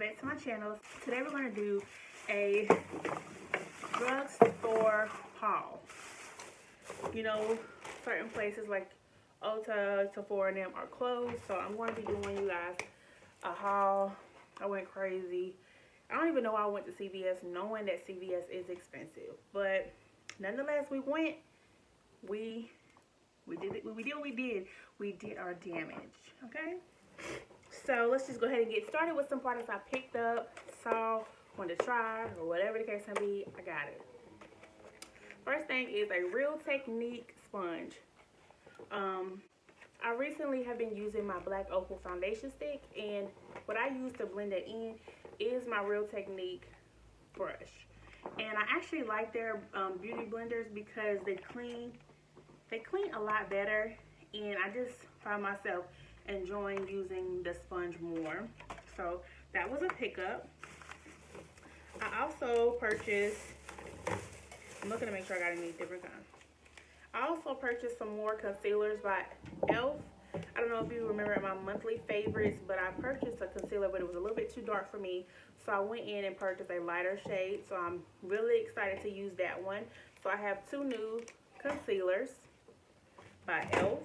back to my channel. Today we're going to do a drugstore haul. You know, certain places like Ulta, Sephora, and them are closed, so I'm going to be doing you guys a haul. I went crazy. I don't even know why I went to CVS knowing that CVS is expensive, but nonetheless we went. We did it. We did what we did. We did our damage. Okay. So let's just go ahead and get started with some products I picked up, saw, wanted to try, or whatever the case may be. I got it. First thing is a Real Technique sponge. I recently have been using my black Opal foundation stick, and what I use to blend it in is my Real Technique brush. And I actually like their beauty blenders because they clean a lot better, and I just find myself enjoying using the sponge more. So that was a pickup. I also purchased, I'm looking to make sure I got any different kinds. I also purchased some more concealers by e.l.f. I don't know if you remember my monthly favorites, but I purchased a concealer, but it was a little bit too dark for me. So I went in and purchased a lighter shade. So I'm really excited to use that one. So I have two new concealers by e.l.f.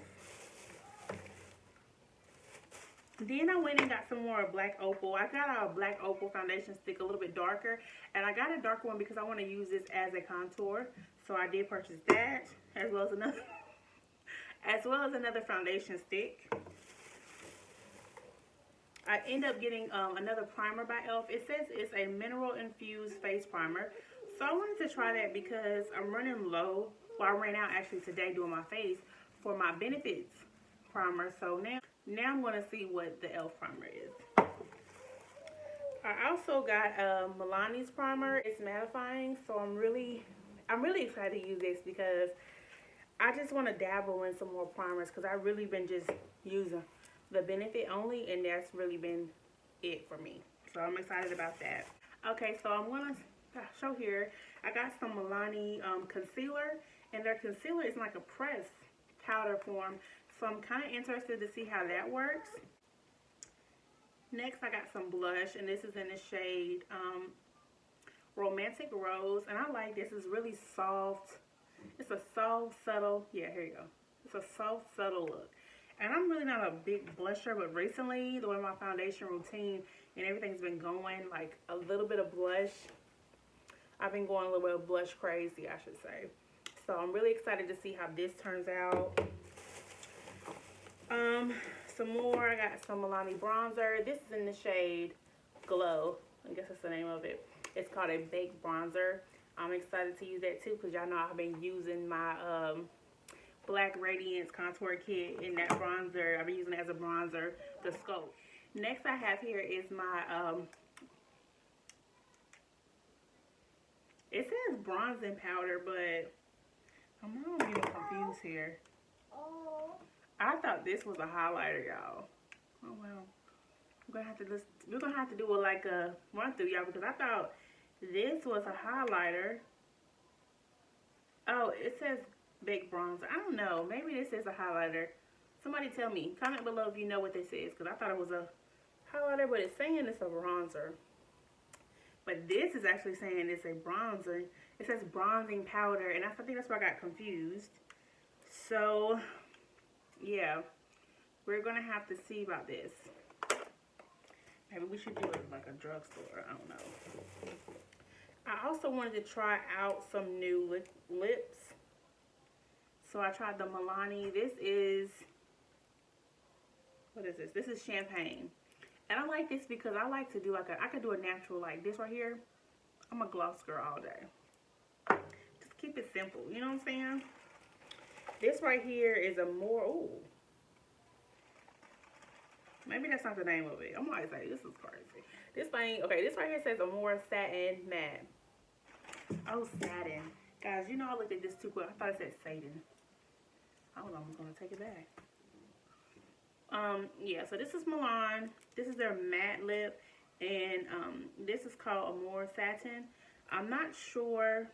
Then I went and got some more black Opal. I got a black Opal foundation stick, a little bit darker, and I got a darker one because I want to use this as a contour. So I did purchase that, as well as another foundation stick. I end up getting another primer by e.l.f. It says it's a mineral infused face primer, so I wanted to try that because I'm running low. Well, I ran out actually today doing my face for my Benefits primer. So now I'm going to see what the e.l.f. primer is. I also got Milani's primer. It's mattifying, so I'm really excited to use this because I just want to dabble in some more primers because I've really been just using the Benefit only, and that's really been it for me. So I'm excited about that. Okay, so I'm going to show here. I got some Milani concealer, and their concealer is like a pressed powder form. So I'm kind of interested to see how that works. Next, I got some blush, and this is in the shade Romantic Rose, and I like this. It's really soft. It's a soft, subtle, yeah, here you go. It's a soft, subtle look. And I'm really not a big blusher, but recently, the way my foundation routine and everything's been going, like a little bit of blush, I've been going a little bit of blush crazy, I should say. So I'm really excited to see how this turns out. Some more, I got some Milani Bronzer. This is in the shade Glow. I guess that's the name of it. It's called a Baked Bronzer. I'm excited to use that too because y'all know I've been using my Black Radiance Contour Kit in that bronzer. I've been using it as a bronzer, the Scope. Next I have here is my, it says bronzing powder, but I'm getting confused here. I thought this was a highlighter, y'all. Oh wow. We're gonna have to do like a run through, y'all, because I thought this was a highlighter. Oh, it says Baked Bronzer. I don't know. Maybe this is a highlighter. Somebody tell me. Comment below if you know what this is, because I thought it was a highlighter, but it's saying it's a bronzer. But this is actually saying it's a bronzer. It says bronzing powder, and I think that's where I got confused. So yeah, we're gonna have to see about this. Maybe we should do it like a drugstore. I don't know. I also wanted to try out some new lips. So I tried the Milani. This is, what is this? This is Champagne. And I like this because I like to do like I could do a natural like this right here. I'm a gloss girl all day. Just keep it simple. You know what I'm saying? This right here is a more, ooh. Maybe that's not the name of it. I'm always like, this is crazy. This thing, okay, this right here says a more satin matte. Oh, satin. Guys, you know I looked at this too quick. I thought it said Satan. I was almost going to take it back. Yeah, so this is Milan. This is their matte lip. And this is called Amore Satin. I'm not sure.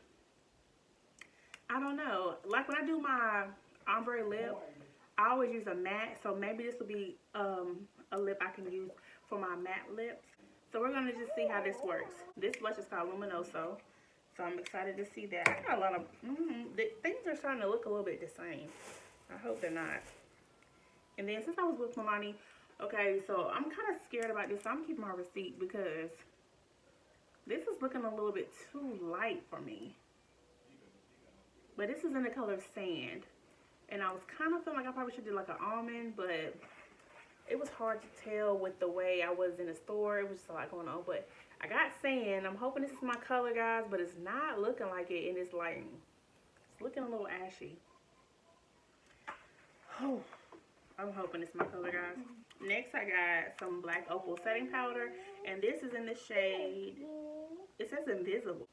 I don't know. Like when I do my ombre lip, I always use a matte. So maybe this will be a lip I can use for my matte lips. So we're going to just see how this works. This blush is called Luminoso. So I'm excited to see that. I got a lot of, things are starting to look a little bit the same. I hope they're not. And then since I was with Milani, okay, so I'm kind of scared about this. So I'm keeping my receipt because this is looking a little bit too light for me. But this is in the color Sand. And I was kind of feeling like I probably should do like an almond, but it was hard to tell with the way I was in the store. It was just a lot going on. But I got Sand. I'm hoping this is my color, guys, but it's not looking like it in this lighting. It's looking a little ashy. Oh, I'm hoping it's my color, guys. Next, I got some black Opal setting powder, and this is in the shade, it says Invisible.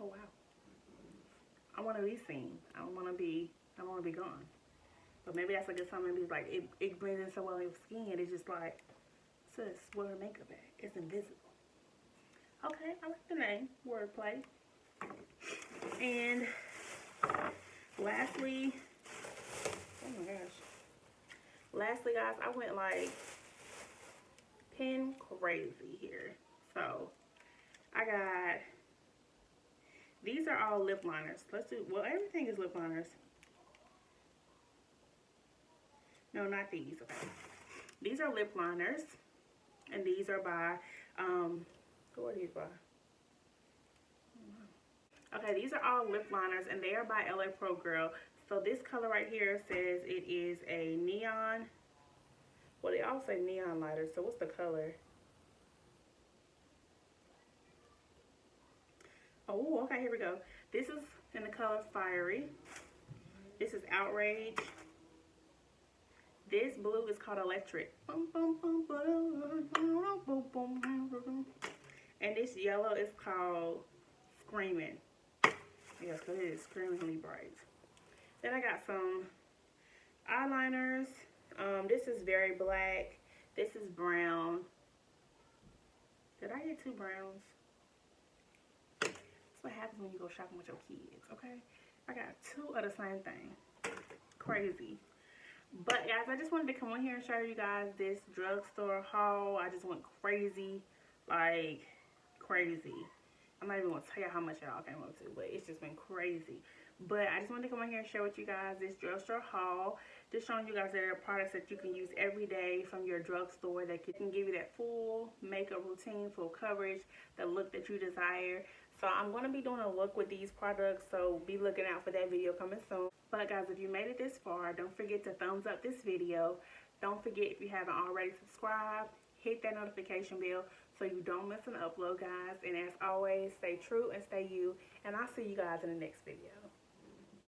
Oh, wow. I want to be seen. I don't want to be gone. But maybe that's a good sign. Maybe it's like it blends in so well in your skin. It's just like, sis, where her makeup at? It's invisible. Okay, I like the name. Wordplay. And lastly, oh my gosh. Lastly, guys, I went like pen crazy here. So I got, these are all lip liners. Let's do, well, everything is lip liners. No, not these. Okay. These are lip liners. And these are by, who are these by? Okay, these are all lip liners, and they are by LA Pro Girl. So this color right here says it is a neon. Well, they all say neon lighter. So what's the color? Oh, okay, here we go. This is in the color Fiery. This is Outrage. This blue is called Electric. And this yellow is called Screaming. Yes, because it is screamingly bright. Then I got some eyeliners. This is Very Black. This is brown. Did I get two browns? That's what happens when you go shopping with your kids, okay? I got two of the same thing. Crazy. But guys, I just wanted to come on here and show you guys this drugstore haul. I just went crazy, like crazy. I'm not even going to tell you how much y'all came up to, but it's just been crazy. But I just wanted to come on here and share with you guys this drugstore haul. Just showing you guys that there are products that you can use every day from your drugstore that can give you that full makeup routine, full coverage, the look that you desire. So I'm going to be doing a look with these products, so be looking out for that video coming soon. But guys, if you made it this far, don't forget to thumbs up this video. Don't forget, if you haven't already subscribed, hit that notification bell so you don't miss an upload, guys. And as always, stay true and stay you. And I'll see you guys in the next video.